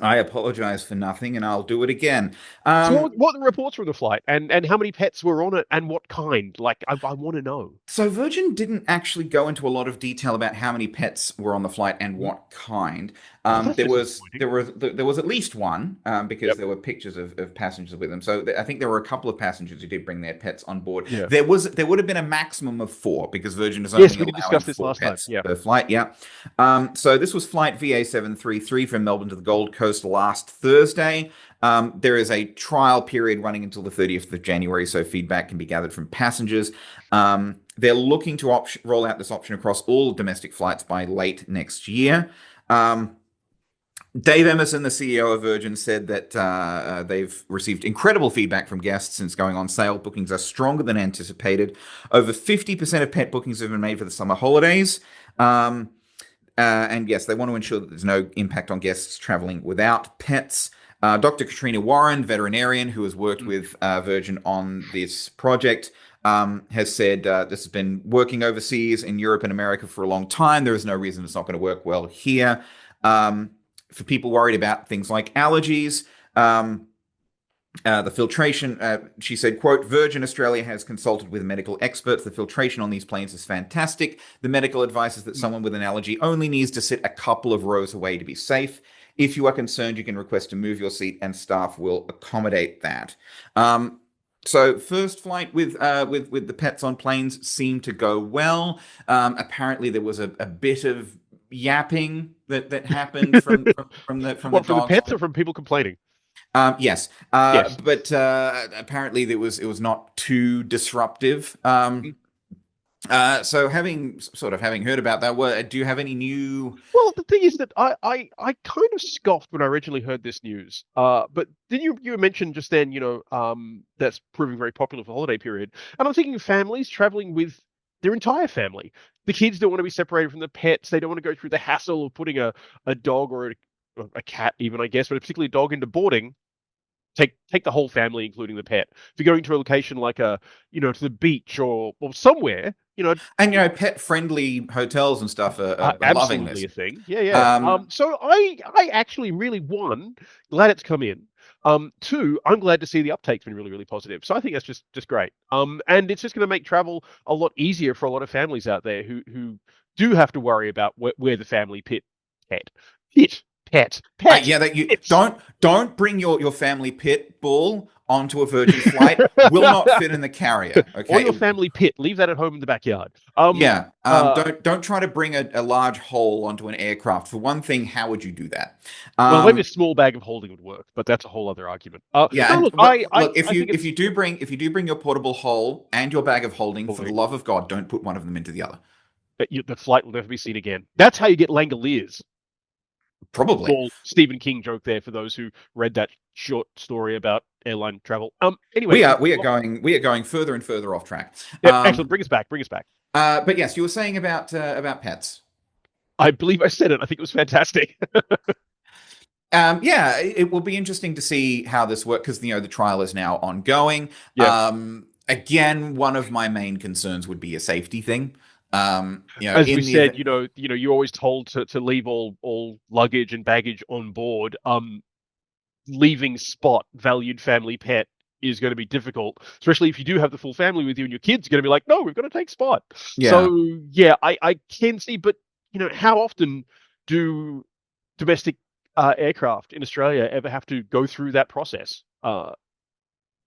[SPEAKER 2] I apologize for nothing, and I'll do it again.
[SPEAKER 3] So what are the reports from the flight, and how many pets were on it, and what kind? Like, I want to know.
[SPEAKER 2] So Virgin didn't actually go into a lot of detail about how many pets were on the flight and what kind. There was at least one because there were pictures of passengers with them. So I think there were a couple of passengers who did bring their pets on board.
[SPEAKER 3] Yeah.
[SPEAKER 2] There would have been a maximum of 4 because Virgin is only allowing 4 pets per flight. Yeah. So this was flight VA733 from Melbourne to the Gold Coast last Thursday. There is a trial period running until the 30th of January, so feedback can be gathered from passengers. They're looking to roll out this option across all domestic flights by late next year. Dave Emerson, the CEO of Virgin, said that they've received incredible feedback from guests since going on sale. Bookings are stronger than anticipated. Over 50% of pet bookings have been made for the summer holidays. And yes, they want to ensure that there's no impact on guests traveling without pets. Dr. Katrina Warren, veterinarian who has worked with Virgin on this project, has said this has been working overseas in Europe and America for a long time. There is no reason it's not going to work well here. For people worried about things like allergies, the filtration, she said, quote, Virgin Australia has consulted with medical experts. The filtration on these planes is fantastic. The medical advice is that someone with an allergy only needs to sit a couple of rows away to be safe. If you are concerned, you can request to move your seat and staff will accommodate that. So first flight with the pets on planes seemed to go well. Apparently there was a bit of yapping that happened from
[SPEAKER 3] the pets or from people complaining?
[SPEAKER 2] Yes.
[SPEAKER 3] Yes.
[SPEAKER 2] But apparently it was not too disruptive. So having heard about that, do you have any new?
[SPEAKER 3] Well, the thing is that I kind of scoffed when I originally heard this news. But then you mentioned just then, that's proving very popular for the holiday period, and I'm thinking of families traveling with their entire family. The kids don't want to be separated from the pets. They don't want to go through the hassle of putting a dog or a cat, even, I guess, but particularly a dog into boarding. Take the whole family, including the pet. If you're going to a location like to the beach or somewhere,
[SPEAKER 2] and pet-friendly hotels and stuff are loving this.
[SPEAKER 3] Absolutely a thing. Yeah. So I actually really, one, glad it's come in. Two, I'm glad to see the uptake's been really, really positive. So I think that's just great. And it's just going to make travel a lot easier for a lot of families out there who do have to worry about where the family pet.
[SPEAKER 2] Yeah, that you don't bring your family pit bull onto a Virgin flight. Will not fit in the carrier. Okay,
[SPEAKER 3] or your family pit. Leave that at home in the backyard.
[SPEAKER 2] Don't try to bring a large hole onto an aircraft. For one thing, how would you do that?
[SPEAKER 3] Well, maybe a small bag of holding would work, but that's a whole other argument.
[SPEAKER 2] If you do bring your portable hole and your bag of holding, for the love of God, don't put one of them into the other.
[SPEAKER 3] The flight will never be seen again. That's how you get Langoliers.
[SPEAKER 2] Probably.
[SPEAKER 3] Small Stephen King joke there for those who read that short story about airline travel. Anyway,
[SPEAKER 2] we are going further and further off track.
[SPEAKER 3] Excellent. Bring us back.
[SPEAKER 2] But yes, you were saying about pets.
[SPEAKER 3] I believe I said it. I think it was fantastic.
[SPEAKER 2] Yeah, it will be interesting to see how this works because the trial is now ongoing.
[SPEAKER 3] Yeah.
[SPEAKER 2] Again, one of my main concerns would be a safety thing.
[SPEAKER 3] As we
[SPEAKER 2] In the
[SPEAKER 3] said,
[SPEAKER 2] event,
[SPEAKER 3] you're always told to leave all luggage and baggage on board. Leaving Spot, valued family pet, is going to be difficult, especially if you do have the full family with you and your kids are going to be like, no, we've got to take Spot.
[SPEAKER 2] yeah,
[SPEAKER 3] So yeah, I can see, but how often do domestic aircraft in Australia ever have to go through that process?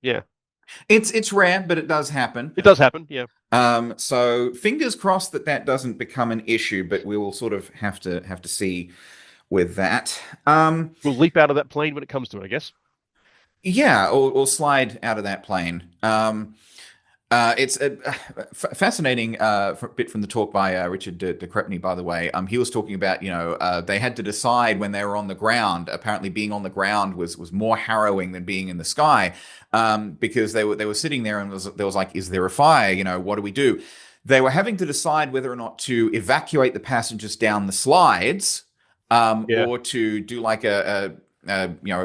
[SPEAKER 3] Yeah,
[SPEAKER 2] it's rare, but it does happen.
[SPEAKER 3] it does happen. Yeah,
[SPEAKER 2] So fingers crossed that doesn't become an issue, but we will sort of have to see with that.
[SPEAKER 3] we'll leap out of that plane when it comes to it, I guess.
[SPEAKER 2] Yeah, or slide out of that plane. It's a fascinating bit from the talk by Richard de Crepney, by the way. He was talking about, they had to decide when they were on the ground. Apparently, being on the ground was more harrowing than being in the sky, because they were sitting there and there was like, is there a fire? What do we do? They were having to decide whether or not to evacuate the passengers down the slides,
[SPEAKER 3] Yeah,
[SPEAKER 2] or to do like a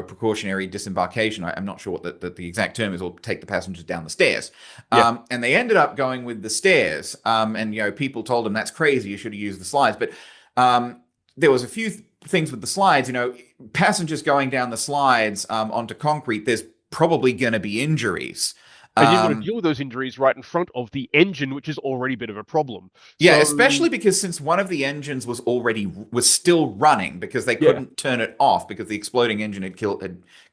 [SPEAKER 2] precautionary disembarkation. I'm not sure what the exact term is, or take the passengers down the stairs.
[SPEAKER 3] yeah.
[SPEAKER 2] And they ended up going with the stairs. And people told them that's crazy. You should have used the slides. But there was a few things with the slides. Passengers going down the slides onto concrete. There's probably going to be injuries.
[SPEAKER 3] And you want to deal with those injuries right in front of the engine, which is already a bit of a problem.
[SPEAKER 2] Yeah,
[SPEAKER 3] So,
[SPEAKER 2] especially because since one of the engines was still running because they
[SPEAKER 3] yeah,
[SPEAKER 2] couldn't turn it off because the exploding engine had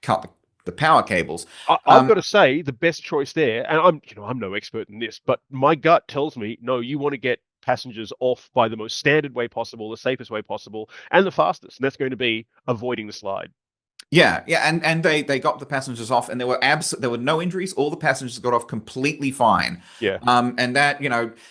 [SPEAKER 2] cut the power cables.
[SPEAKER 3] I've got to say the best choice there, and I'm no expert in this, but my gut tells me, no, you want to get passengers off by the most standard way possible, the safest way possible, and the fastest, and that's going to be avoiding the slide.
[SPEAKER 2] Yeah, and they got the passengers off, and there were no injuries. All the passengers got off completely fine.
[SPEAKER 3] Yeah,
[SPEAKER 2] And that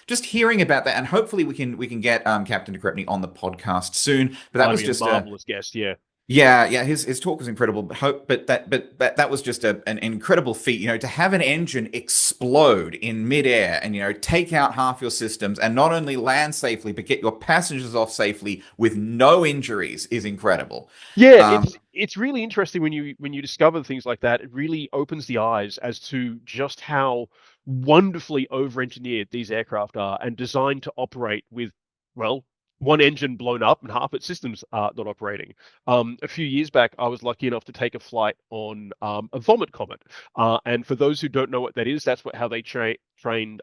[SPEAKER 2] just hearing about that, and hopefully we can get Captain de Crepney on the podcast soon. But that
[SPEAKER 3] I'd
[SPEAKER 2] was
[SPEAKER 3] be
[SPEAKER 2] just
[SPEAKER 3] a marvelous guest. Yeah.
[SPEAKER 2] yeah, his talk was incredible. But that was just an incredible feat. To have an engine explode in midair and take out half your systems and not only land safely but get your passengers off safely with no injuries is incredible.
[SPEAKER 3] Yeah,
[SPEAKER 2] Um,
[SPEAKER 3] it's really interesting when you discover things like that. It really opens the eyes as to just how wonderfully over-engineered these aircraft are and designed to operate with, well, one engine blown up and half its systems are not operating. A few years back, I was lucky enough to take a flight on a Vomit Comet. And for those who don't know what that is, that's how they train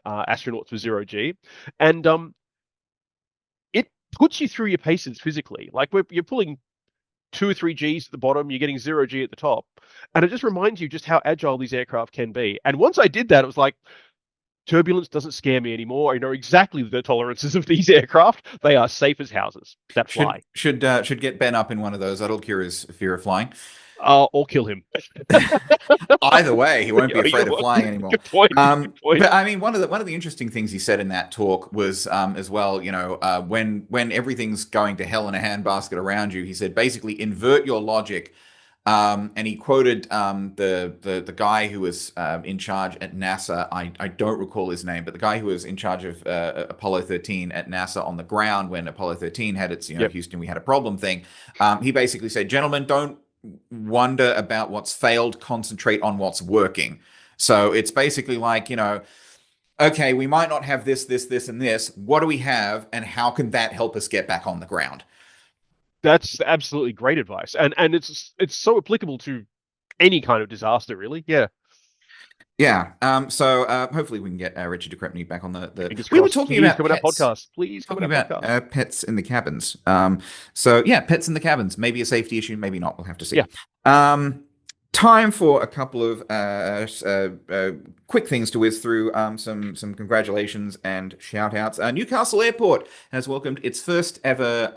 [SPEAKER 3] astronauts for zero G. And it puts you through your paces physically. Like you're pulling 2 or 3 Gs at the bottom, you're getting zero G at the top. And it just reminds you just how agile these aircraft can be. And once I did that, it was like, turbulence doesn't scare me anymore. I know exactly the tolerances of these aircraft. They are safe as houses that fly.
[SPEAKER 2] should get Ben up in one of those. That'll cure his fear of flying.
[SPEAKER 3] Or kill him.
[SPEAKER 2] Either way, he won't be afraid of flying anymore.
[SPEAKER 3] Good point. Good point.
[SPEAKER 2] But I mean, one of the interesting things he said in that talk was, as well, when everything's going to hell in a handbasket around you, he said basically invert your logic. And he quoted the guy who was in charge at NASA. I don't recall his name, but the guy who was in charge of Apollo 13 at NASA on the ground when Apollo 13 had its
[SPEAKER 3] Yep.
[SPEAKER 2] Houston, we had a problem thing. He basically said, gentlemen, don't wonder about what's failed, concentrate on what's working. So it's basically like, okay, we might not have this, and this. What do we have, and how can that help us get back on the ground?
[SPEAKER 3] That's absolutely great advice. And it's so applicable to any kind of disaster, really. Yeah.
[SPEAKER 2] Yeah. So hopefully we can get Richard de Crepney back on the.
[SPEAKER 3] Fingers
[SPEAKER 2] We were
[SPEAKER 3] crossed.
[SPEAKER 2] talking
[SPEAKER 3] Please
[SPEAKER 2] about
[SPEAKER 3] come on our
[SPEAKER 2] pets.
[SPEAKER 3] podcast. Please come
[SPEAKER 2] Talking
[SPEAKER 3] on our
[SPEAKER 2] about
[SPEAKER 3] podcast.
[SPEAKER 2] pets in the cabins. So yeah, pets in the cabins. Maybe a safety issue, maybe not. We'll have to see.
[SPEAKER 3] Yeah.
[SPEAKER 2] Time for a couple of quick things to whiz through. Some congratulations and shout outs. Newcastle Airport has welcomed its first ever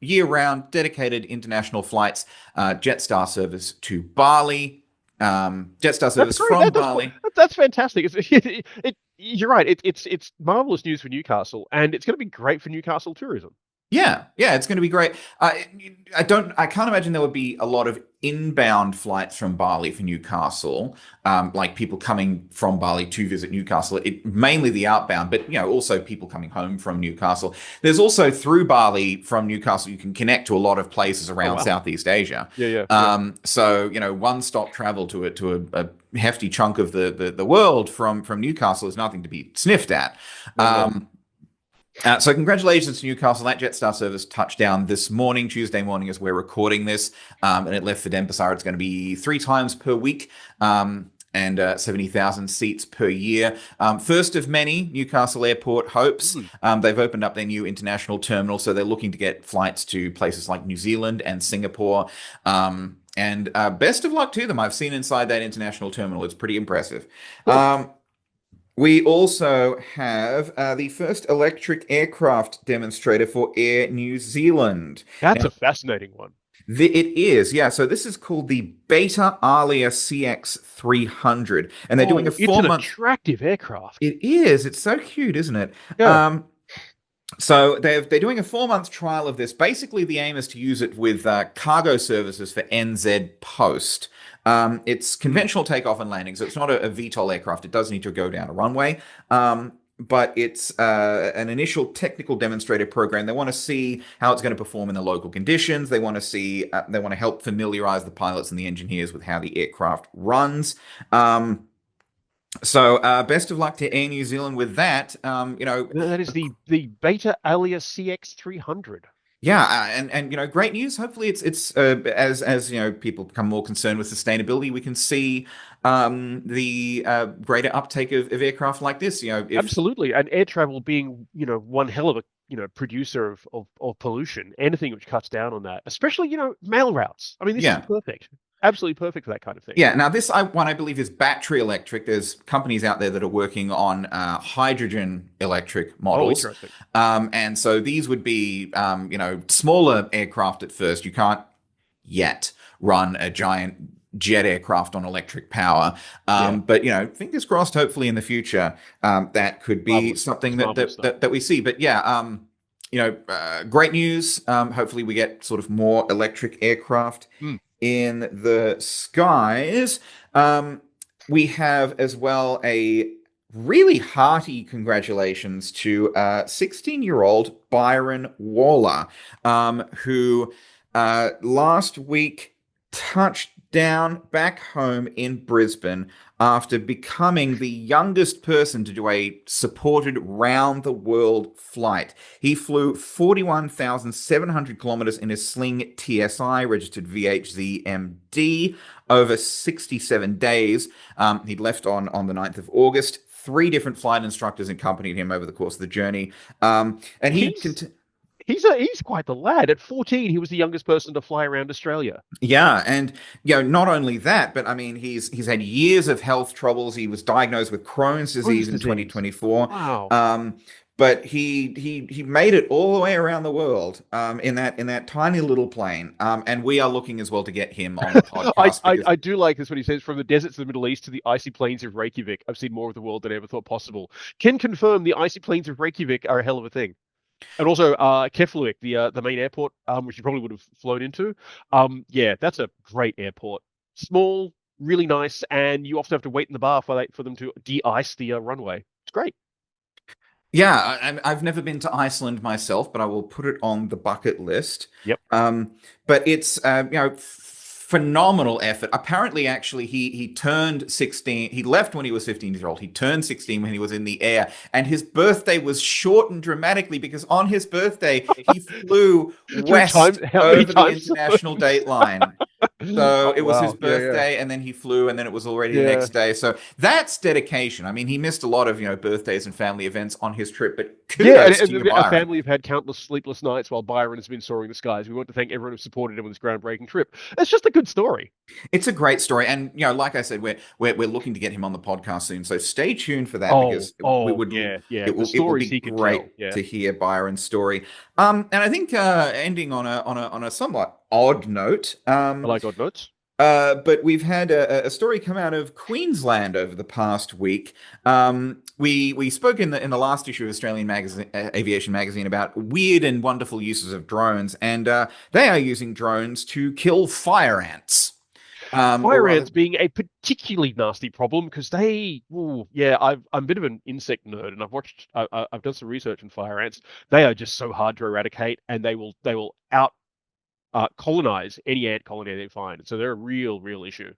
[SPEAKER 2] year-round dedicated international flights, Jetstar service to Bali. Jetstar service from Bali.
[SPEAKER 3] That's fantastic. You're right. It's marvelous news for Newcastle, and it's going to be great for Newcastle tourism.
[SPEAKER 2] Yeah, it's going to be great. I can't imagine there would be a lot of inbound flights from Bali for Newcastle, like people coming from Bali to visit Newcastle. Mainly the outbound, but also people coming home from Newcastle. There's also through Bali from Newcastle, you can connect to a lot of places
[SPEAKER 3] Oh
[SPEAKER 2] around
[SPEAKER 3] wow.
[SPEAKER 2] Southeast Asia.
[SPEAKER 3] Yeah.
[SPEAKER 2] So one-stop travel a hefty chunk of the world from Newcastle is nothing to be sniffed at.
[SPEAKER 3] Not at all.
[SPEAKER 2] So congratulations to Newcastle. That Jetstar service touched down this morning, Tuesday morning, as we're recording this. And it left for Denpasar. It's going to be 3 times per week and 70,000 seats per year. First of many, Newcastle Airport hopes. They've opened up their new international terminal, so they're looking to get flights to places like New Zealand and Singapore. And best of luck to them. I've seen inside that international terminal. It's pretty impressive.
[SPEAKER 3] Cool.
[SPEAKER 2] We also have the first electric aircraft demonstrator for Air New Zealand.
[SPEAKER 3] That's
[SPEAKER 2] Now,
[SPEAKER 3] a fascinating one.
[SPEAKER 2] it is, yeah. So this is called the Beta Alia CX300, and they're doing a
[SPEAKER 3] It's an
[SPEAKER 2] 4-month.
[SPEAKER 3] attractive aircraft.
[SPEAKER 2] It is. It's so cute, isn't it?
[SPEAKER 3] Yeah.
[SPEAKER 2] So they're doing a 4-month trial of this. Basically, the aim is to use it with cargo services for NZ Post. It's conventional takeoff and landing, so it's not a VTOL aircraft. It does need to go down a runway. But it's an initial technical demonstrator program. They want to see how it's going to perform in the local conditions. They want to see, they want to help familiarize the pilots and the engineers with how the aircraft runs. So best of luck to Air New Zealand with that.
[SPEAKER 3] That is the Beta Alia CX300.
[SPEAKER 2] Yeah, and great news. Hopefully, it's as people become more concerned with sustainability, we can see the greater uptake of aircraft like this.
[SPEAKER 3] Absolutely, and air travel being one hell of a producer of pollution. Anything which cuts down on that, especially mail routes. I mean, this is perfect. Absolutely perfect for that kind of thing.
[SPEAKER 2] Yeah. Now, this one I believe is battery electric. There's companies out there that are working on hydrogen electric models.
[SPEAKER 3] Oh, interesting.
[SPEAKER 2] And so these would be, smaller aircraft at first. You can't yet run a giant jet aircraft on electric power. But fingers crossed. Hopefully, in the future, that could be something that we see. But great news. Hopefully, we get sort of more electric aircraft in the skies. We have as well a really hearty congratulations to 16-year-old Byron Waller, who last week touched down back home in Brisbane after becoming the youngest person to do a supported round-the-world flight. He flew 41,700 kilometers in a Sling TSI, registered VHZMD, over 67 days. He'd left on the 9th of August. 3 different flight instructors accompanied him over the course of the journey. And
[SPEAKER 3] He's quite the lad. At 14, he was the youngest person to fly around Australia.
[SPEAKER 2] Yeah, and not only that, but I mean, he's had years of health troubles. He was diagnosed with Crohn's disease in 2024.
[SPEAKER 3] Wow.
[SPEAKER 2] But he made it all the way around the world in that tiny little plane. And we are looking as well to get him on the podcast.
[SPEAKER 3] I do like this when he says, from the deserts of the Middle East to the icy plains of Reykjavik, I've seen more of the world than I ever thought possible. Can confirm the icy plains of Reykjavik are a hell of a thing. And also Keflavik, the main airport, which you probably would have flown into. That's a great airport. Small, really nice, and you often have to wait in the bar for them to de-ice the runway. It's great.
[SPEAKER 2] Yeah, I've never been to Iceland myself, but I will put it on the bucket list.
[SPEAKER 3] Yep.
[SPEAKER 2] But it's phenomenal effort. Apparently, actually, he turned 16. He left when he was 15 years old. He turned 16 when he was in the air, and his birthday was shortened dramatically because on his birthday he flew west over the international date line. So it was his birthday, and then he flew, and then it was already the next day. So that's dedication. I mean, he missed a lot of birthdays and family events on his trip, but kudos to you, Byron.
[SPEAKER 3] Our family have had countless sleepless nights while Byron has been soaring the skies. We want to thank everyone who supported him with this groundbreaking trip. It's just a good story.
[SPEAKER 2] It's a great story, and like I said, we're looking to get him on the podcast soon. So stay tuned for that because it will be great to hear Byron's story. And I think ending on a somewhat odd note.
[SPEAKER 3] I like odd notes.
[SPEAKER 2] But we've had a story come out of Queensland over the past week. We spoke in the last issue of Australian magazine, Aviation Magazine, about weird and wonderful uses of drones, and they are using drones to kill fire ants.
[SPEAKER 3] Fire ants being a particularly nasty problem because I'm a bit of an insect nerd, and I've done some research on fire ants. They are just so hard to eradicate, and they will out colonize any ant colony they find. So they're a real issue.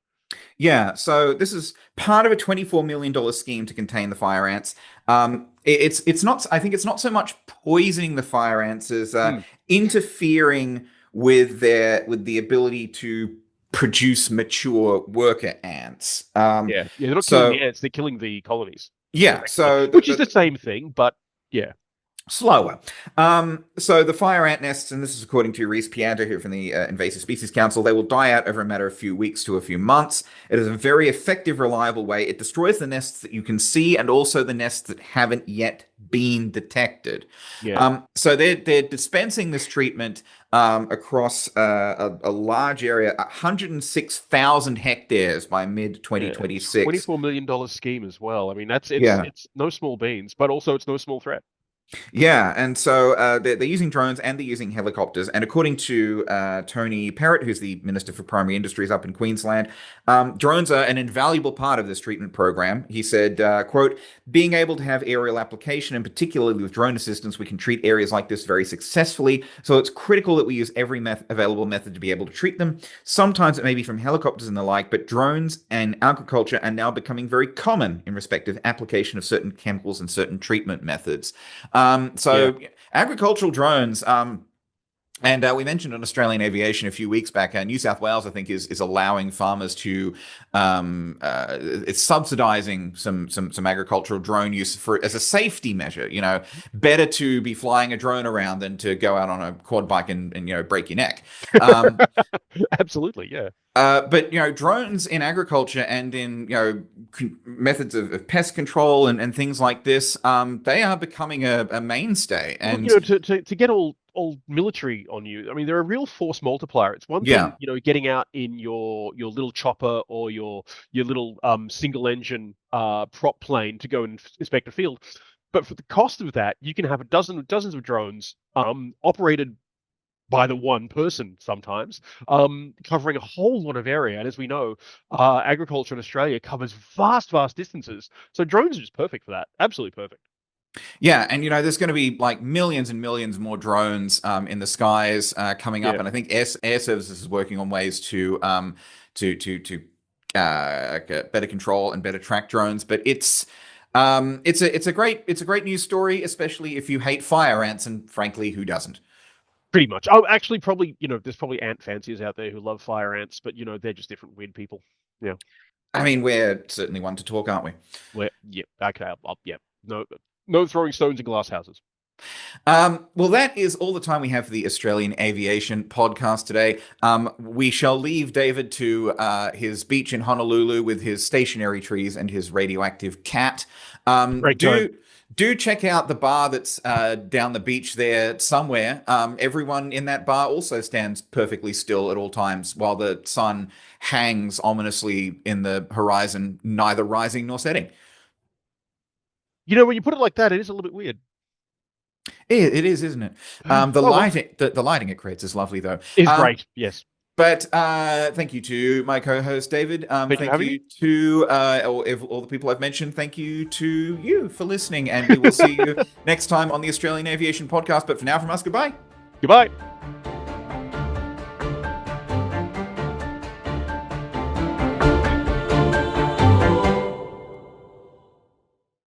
[SPEAKER 2] Yeah, so this is part of a $24 million scheme to contain the fire ants. It's not. I think it's not so much poisoning the fire ants as interfering with the ability to produce mature worker ants.
[SPEAKER 3] They're not killing the ants; they're killing the colonies.
[SPEAKER 2] Yeah, so
[SPEAKER 3] which is the same thing, but yeah.
[SPEAKER 2] Slower. So the fire ant nests, and this is according to Reese Pianta here from the Invasive Species Council, they will die out over a matter of a few weeks to a few months. It is a very effective, reliable way. It destroys the nests that you can see and also the nests that haven't yet been detected.
[SPEAKER 3] Yeah.
[SPEAKER 2] So they're dispensing this treatment across a large area, 106,000 hectares by mid-2026.
[SPEAKER 3] $24 million scheme as well. I mean, it's no small beans, but also it's no small threat.
[SPEAKER 2] Yeah, and so they're using drones and they're using helicopters. And according to Tony Perrott, who's the Minister for Primary Industries up in Queensland, drones are an invaluable part of this treatment program. He said, quote, being able to have aerial application, and particularly with drone assistance, we can treat areas like this very successfully. So it's critical that we use every available method to be able to treat them. Sometimes it may be from helicopters and the like, but drones and agriculture are now becoming very common in respect of application of certain chemicals and certain treatment methods. Agricultural drones, and we mentioned on Australian Aviation a few weeks back, New South Wales, I think, is allowing farmers to, it's subsidizing some agricultural drone use as a safety measure. You know, better to be flying a drone around than to go out on a quad bike and break your neck.
[SPEAKER 3] Absolutely, yeah.
[SPEAKER 2] But drones in agriculture and in methods of pest control and things like this, they are becoming a mainstay. And
[SPEAKER 3] to get all military on you, I mean, they're a real force multiplier. It's one thing, getting out in your little chopper or your little single engine prop plane to go and inspect a field. But for the cost of that, you can have dozens of drones operated by the one person sometimes, covering a whole lot of area. And as we know, agriculture in Australia covers vast distances. So drones are just perfect for that. Absolutely perfect.
[SPEAKER 2] Yeah, and there's going to be like millions and millions more drones in the skies coming up, and I think Air Services is working on ways to better control and better track drones. But it's a great news story, especially if you hate fire ants, and frankly, who doesn't?
[SPEAKER 3] Pretty much. Oh, actually, probably, there's probably ant fanciers out there who love fire ants, but, they're just different weird people. Yeah.
[SPEAKER 2] I mean, we're certainly one to talk, aren't we?
[SPEAKER 3] Okay. No throwing stones in glass houses.
[SPEAKER 2] Well, that is all the time we have for the Australian Aviation Podcast today. We shall leave David to his beach in Honolulu with his stationary trees and his radioactive cat. Do check out the bar that's down the beach there somewhere. Everyone in that bar also stands perfectly still at all times while the sun hangs ominously in the horizon, neither rising nor setting.
[SPEAKER 3] When you put it like that, it is a little bit weird.
[SPEAKER 2] It is, isn't it? The lighting it creates is lovely, though.
[SPEAKER 3] It's great, yes.
[SPEAKER 2] But thank you to my co-host, David. Thank you to all the people I've mentioned. Thank you to you for listening. And we will see you next time on the Australian Aviation Podcast. But for now, from us, goodbye.
[SPEAKER 3] Goodbye.